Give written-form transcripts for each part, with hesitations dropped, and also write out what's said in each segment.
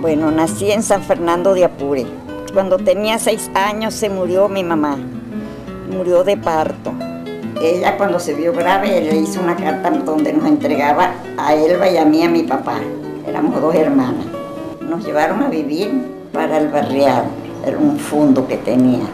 Bueno, nací en San Fernando de Apure. Cuando tenía 6 años se murió mi mamá, murió de parto. Ella cuando se vio grave le hizo una carta donde nos entregaba a Elba y a mí, a mi papá. Éramos 2 hermanas. Nos llevaron a vivir para el barrial, era un fondo que tenía.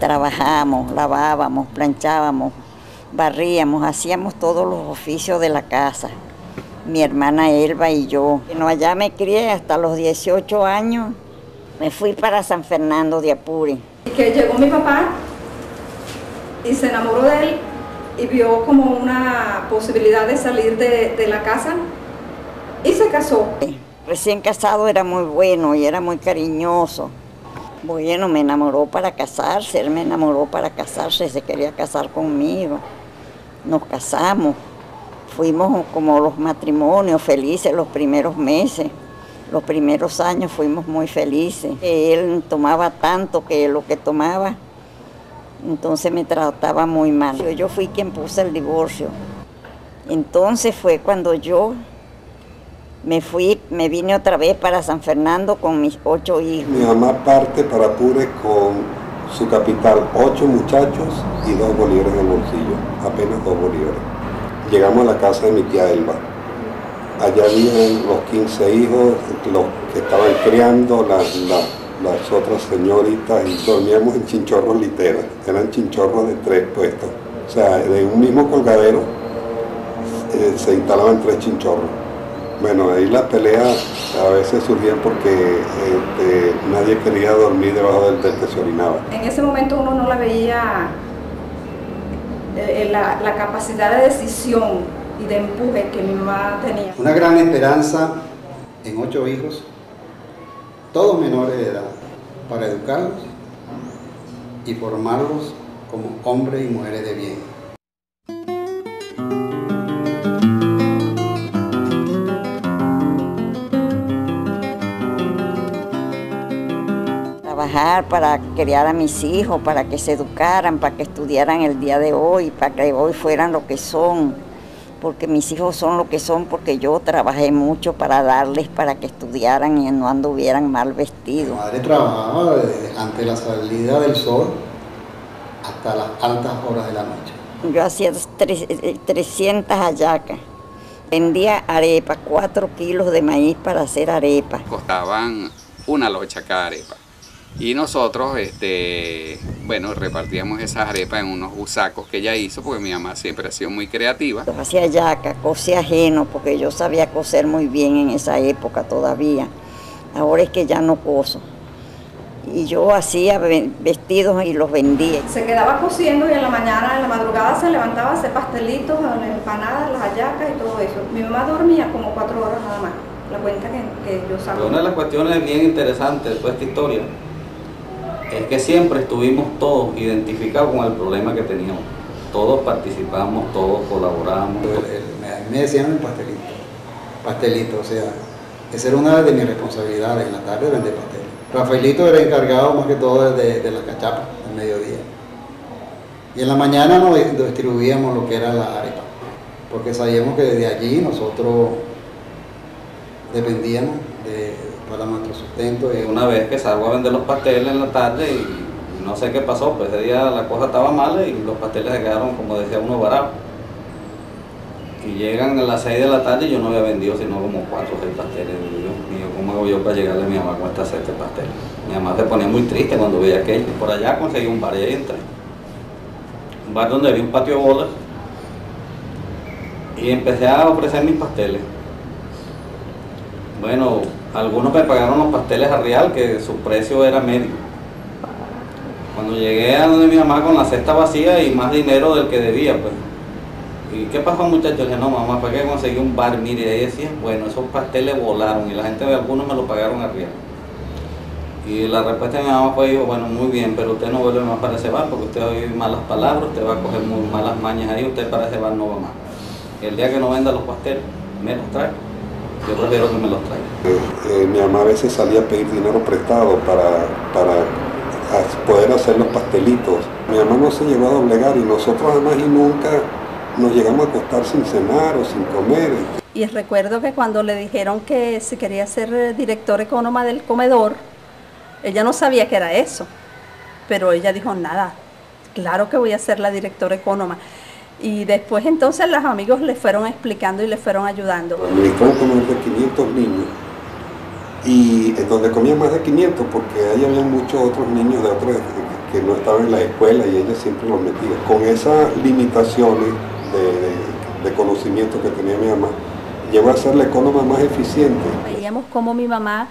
Trabajábamos, lavábamos, planchábamos, barríamos, hacíamos todos los oficios de la casa. Mi hermana Elba y yo. Bueno, allá me crié hasta los 18 años. Me fui para San Fernando de Apure. Que llegó mi papá y se enamoró de él y vio como una posibilidad de salir de la casa y se casó. Recién casado era muy bueno y era muy cariñoso. Bueno, me enamoró para casarse, él me enamoró para casarse, se quería casar conmigo. Nos casamos, fuimos como los matrimonios felices los primeros meses. Los primeros años fuimos muy felices. Él tomaba tanto que lo que tomaba, entonces me trataba muy mal. Yo fui quien puse el divorcio. Entonces fue cuando yo me vine otra vez para San Fernando con mis 8 hijos. Mi mamá parte para Apure con su capital, 8 muchachos y 2 bolívares en el bolsillo, apenas 2 bolívares. Llegamos a la casa de mi tía Elba. Allá viven los 15 hijos, los que estaban criando, las otras señoritas, y dormíamos en chinchorros literas. Eran chinchorros de 3 puestos. O sea, de un mismo colgadero se instalaban 3 chinchorros. Bueno, ahí las peleas a veces surgían porque nadie quería dormir debajo del que se orinaba. En ese momento uno no la veía la capacidad de decisión y de empuje que mi mamá tenía. Una gran esperanza en 8 hijos, todos menores de edad, para educarlos y formarlos como hombres y mujeres de bien. Trabajar para criar a mis hijos, para que se educaran, para que estudiaran el día de hoy, para que hoy fueran lo que son, porque mis hijos son lo que son, porque yo trabajé mucho para darles, para que estudiaran y no anduvieran mal vestidos. Mi madre trabajaba desde ante la salida del sol hasta las altas horas de la noche. Yo hacía 300 hallacas. Vendía arepa, 4 kilos de maíz para hacer arepa. Costaban una locha cada arepa. Y nosotros, bueno, repartíamos esas arepas en unos busacos que ella hizo, porque mi mamá siempre ha sido muy creativa. Yo hacía hallaca, cosía ajeno, porque yo sabía coser muy bien en esa época todavía. Ahora es que ya no coso. Y yo hacía vestidos y los vendía. Se quedaba cosiendo y en la mañana, en la madrugada se levantaba a hacer pastelitos, las empanadas, las hallacas y todo eso. Mi mamá dormía como 4 horas nada más, la cuenta que yo saco. Una de las cuestiones bien interesantes de toda esta historia es que siempre estuvimos todos identificados con el problema que teníamos. Todos participamos, todos colaboramos. Me decían el pastelito, o sea, esa era una de mis responsabilidades, en la tarde vender pastel. Rafaelito era encargado más que todo de las cachapas, al mediodía. Y en la mañana nos distribuíamos lo que era la arepa, porque sabíamos que desde allí nosotros dependíamos para nuestro sustento. Una vez que salgo a vender los pasteles en la tarde y no sé qué pasó, pues ese día la cosa estaba mala y los pasteles se quedaron, como decía uno, baratos. Y llegan a las 6 de la tarde y yo no había vendido sino como 4 o 6 pasteles. Y Dios mío, ¿cómo hago yo para llegarle a mi mamá con esta cesta de pasteles? Mi mamá se ponía muy triste cuando veía aquello. Por allá conseguí un bar y ahí entré. Un bar donde había un patio de bolas. Y empecé a ofrecer mis pasteles. Bueno, algunos me pagaron los pasteles a real, que su precio era medio. Cuando llegué a donde mi mamá con la cesta vacía y más dinero del que debía, pues. ¿Y qué pasó, muchachos? Le dije, no, mamá, fue que conseguí un bar, mire, y ahí decía, bueno, esos pasteles volaron y la gente de algunos me lo pagaron a real. Y la respuesta de mi mamá fue, bueno, muy bien, pero usted no vuelve más para ese bar porque usted va a oír malas palabras, usted va a coger muy malas mañas ahí, usted para ese bar no va más. El día que no venda los pasteles, me los trae. Yo prefiero que me los traiga. Mi mamá a veces salía a pedir dinero prestado para poder hacer los pastelitos. Mi mamá no se llegó a doblegar y nosotros además y nunca nos llegamos a acostar sin cenar o sin comer. Y recuerdo que cuando le dijeron que si quería ser directora económica del comedor, ella no sabía qué era eso, pero ella dijo, nada, claro que voy a ser la directora económica. Y después entonces los amigos le fueron explicando y le fueron ayudando. Administró un comedor de 500 niños y donde comían más de 500 porque ahí había muchos otros niños de otros que no estaban en la escuela y ella siempre los metía. Con esas limitaciones de conocimiento que tenía mi mamá, llegó a ser la económica más eficiente. Veíamos cómo mi mamá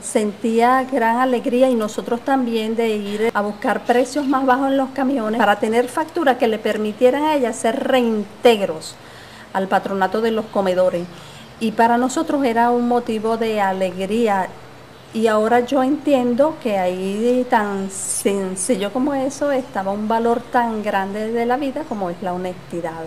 sentía gran alegría y nosotros también de ir a buscar precios más bajos en los camiones para tener facturas que le permitieran a ella hacer reintegros al patronato de los comedores. Y para nosotros era un motivo de alegría. Y ahora yo entiendo que ahí tan sencillo como eso estaba un valor tan grande de la vida como es la honestidad.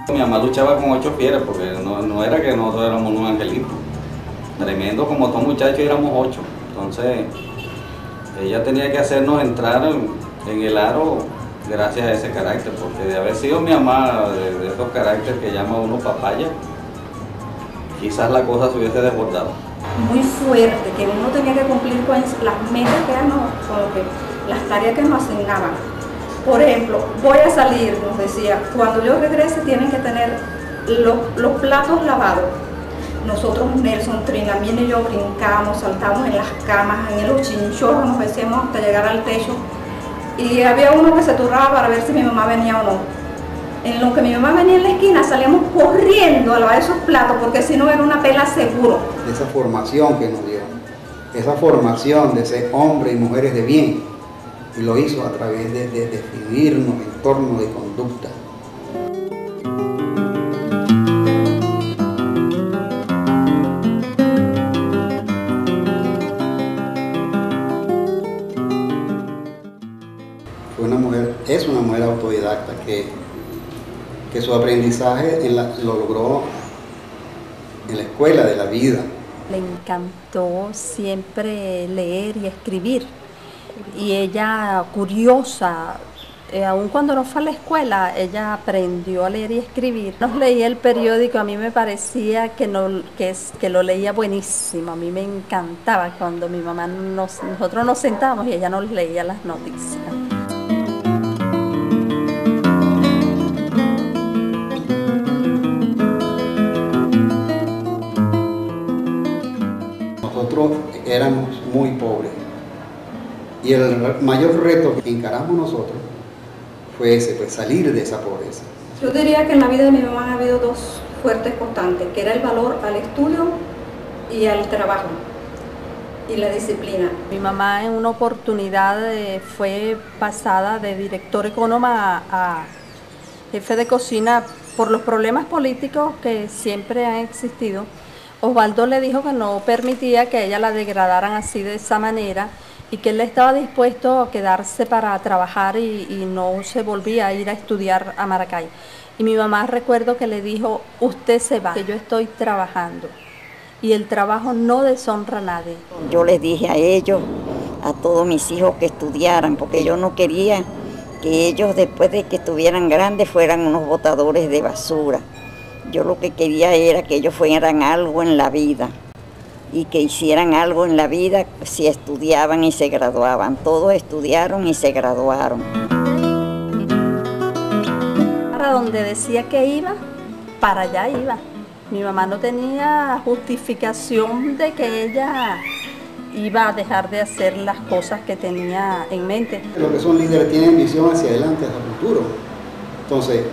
Mi mamá luchaba con 8 fieras porque no era que nosotros éramos un angelito. Tremendo como todos muchachos éramos 8. Entonces ella tenía que hacernos entrar en el aro gracias a ese carácter, porque de haber sido mi mamá de esos caracteres que llama uno papaya, quizás la cosa se hubiese desbordado. Muy fuerte, que uno tenía que cumplir con las metas que las tareas que nos asignaban. Por ejemplo, voy a salir, nos decía, cuando yo regrese tienen que tener los platos lavados. Nosotros, Nelson, Trina, Mina y yo brincábamos, saltábamos en las camas, en los chinchorros, nos decíamos hasta llegar al techo. Y había uno que se turraba para ver si mi mamá venía o no. En lo que mi mamá venía en la esquina, salíamos corriendo a lavar esos platos, porque si no era una pela seguro. Esa formación que nos dio, esa formación de ser hombres y mujeres de bien, y lo hizo a través de definirnos en torno de conducta. Es una mujer autodidacta que su aprendizaje lo logró en la escuela de la vida. Le encantó siempre leer y escribir. Y ella, curiosa, aun cuando no fue a la escuela, ella aprendió a leer y escribir. Nos leía el periódico, a mí me parecía que lo leía buenísimo. A mí me encantaba cuando mi mamá nosotros nos sentábamos y ella nos leía las noticias. Nosotros éramos muy pobres. Y el mayor reto que encaramos nosotros fue ese, pues salir de esa pobreza. Yo diría que en la vida de mi mamá ha habido 2 fuertes constantes, que era el valor al estudio y al trabajo, y la disciplina. Mi mamá en una oportunidad fue pasada de director económica a jefe de cocina por los problemas políticos que siempre han existido. Osvaldo le dijo que no permitía que a ella la degradaran así de esa manera, y que él estaba dispuesto a quedarse para trabajar y no se volvía a ir a estudiar a Maracay. Y mi mamá, recuerdo que le dijo, usted se va, que yo estoy trabajando y el trabajo no deshonra a nadie. Yo les dije a ellos a todos mis hijos que estudiaran, porque yo no quería que ellos después de que estuvieran grandes fueran unos botadores de basura. Yo lo que quería era que ellos fueran algo en la vida y que hicieran algo en la vida si estudiaban y se graduaban. Todos estudiaron y se graduaron. Para donde decía que iba, para allá iba. Mi mamá no tenía justificación de que ella iba a dejar de hacer las cosas que tenía en mente. Los que son líderes tienen visión hacia adelante, hacia el futuro. Entonces,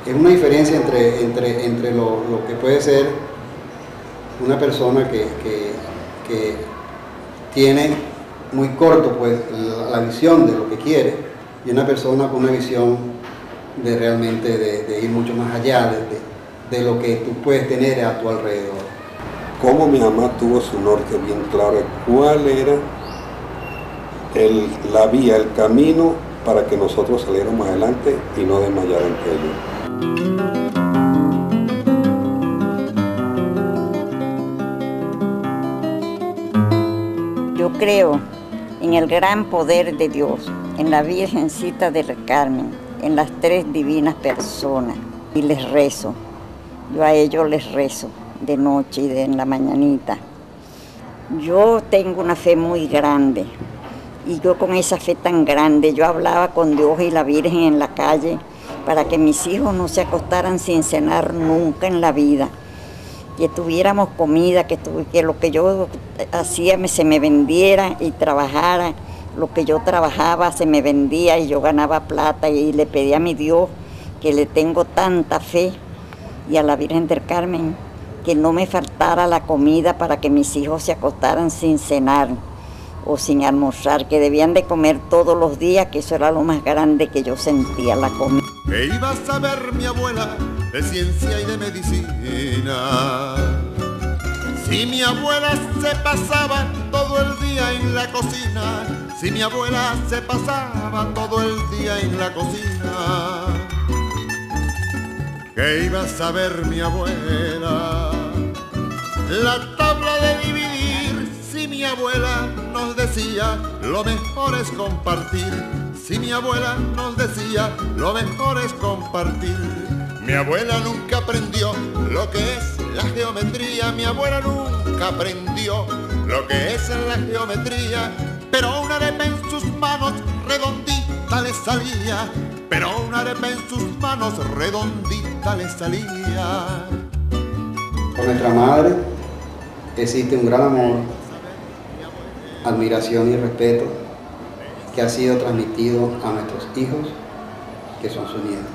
es una diferencia entre lo que puede ser una persona que tiene muy corto pues, la visión de lo que quiere y una persona con una visión de realmente de ir mucho más allá de lo que tú puedes tener a tu alrededor. Como mi mamá tuvo su norte bien claro, cuál era la vía, el camino para que nosotros saliéramos adelante y no desmayar ante ello. Yo creo en el gran poder de Dios, en la Virgencita del Carmen, en las tres divinas personas y les rezo. Yo a ellos les rezo de noche y en la mañanita. Yo tengo una fe muy grande y yo con esa fe tan grande, yo hablaba con Dios y la Virgen en la calle para que mis hijos no se acostaran sin cenar nunca en la vida, que tuviéramos comida, que lo que yo hacía se me vendiera y trabajara, lo que yo trabajaba se me vendía y yo ganaba plata y le pedí a mi Dios que le tengo tanta fe y a la Virgen del Carmen que no me faltara la comida para que mis hijos se acostaran sin cenar o sin almorzar, que debían de comer todos los días, que eso era lo más grande que yo sentía, la comida. ¿Qué iba a saber mi abuela de ciencia y de medicina? Si mi abuela se pasaba todo el día en la cocina, si mi abuela se pasaba todo el día en la cocina. ¿Qué iba a saber mi abuela? La tabla de dividir, si mi abuela nos decía, lo mejor es compartir. Si mi abuela nos decía, lo mejor es compartir. Mi abuela nunca aprendió lo que es la geometría, mi abuela nunca aprendió lo que es la geometría, pero una arepa en sus manos redondita le salía, pero una arepa en sus manos redondita le salía. Con nuestra madre existe un gran amor, admiración y respeto que ha sido transmitido a nuestros hijos, que son sus nietos.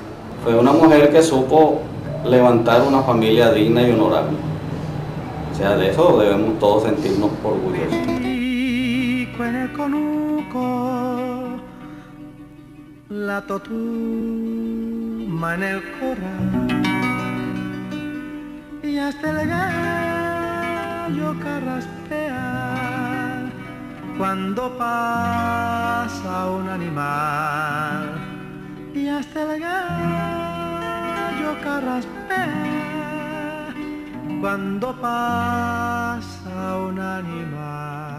Fue una mujer que supo levantar una familia digna y honorable. O sea, de eso debemos todos sentirnos orgullosos. En el conuco, la totuma en el corral y hasta el gallo carraspea cuando pasa un animal, y hasta el gallo carraspea cuando pasa un animal.